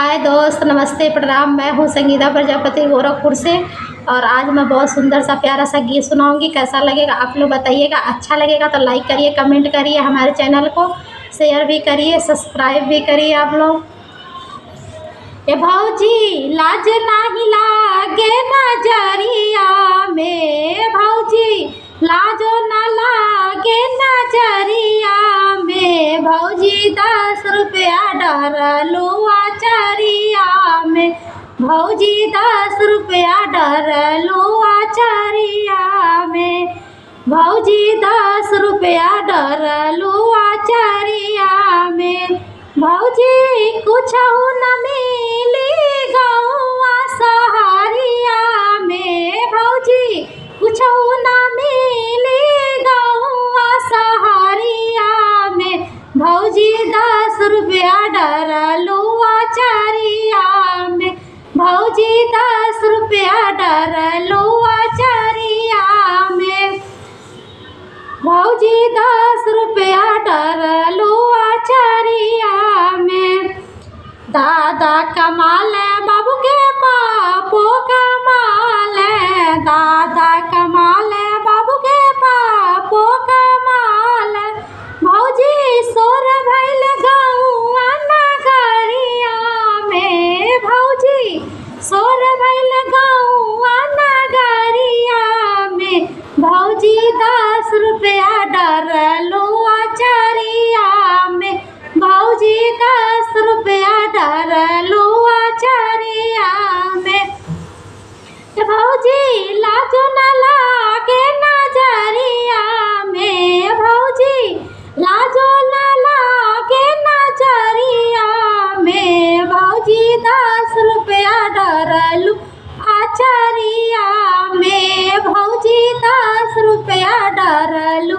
हाय दोस्त, नमस्ते, प्रणाम। मैं हूँ संगीता प्रजापति गोरखपुर से। और आज मैं बहुत सुंदर सा प्यारा सा गीत सुनाऊंगी। कैसा लगेगा आप लोग बताइएगा। अच्छा लगेगा तो लाइक करिए, कमेंट करिए, हमारे चैनल को शेयर भी करिए, सब्सक्राइब भी करिए आप लोग। ए भौजी लाज नाही लागे नजरिया में, भौजी लाजो न लागे नजरिया में, भौजी 10 रुपया डरलू आचरिया में, भौजी 10 रुपया डरलू आचरिया में, भौजी 10 रुपया डरलू आचरिया में, भौजी कुछहु न मिली गौआ सहारिया में, भौजी कुछहु न मिली गौआ सहारिया में, भौजी 10 रुपया डरलू आचरिया में, भौजी 10 रुपया डरलू आचरिया में, भौजी 10 रुपया डरलू आचरिया में। दादा कमाल बाबू के पापो कमाल, दादा कमाल बाबू के पापो कमाल, भौजी सोर भइल गौआ नगरिया में, भौजी सोर भइल गौआ नगरिया में, भौजी 10 रुपया डरलू आचरिया में, भौजी 10 रुपया डरलू आचरिया में, भौजी लाजो न लागे नजरिया में, भौजी लाजो न लागे नजरिया में, भौजी 10 रुपया डरलू आचरिया में, भौजी 10 रुपया डरलू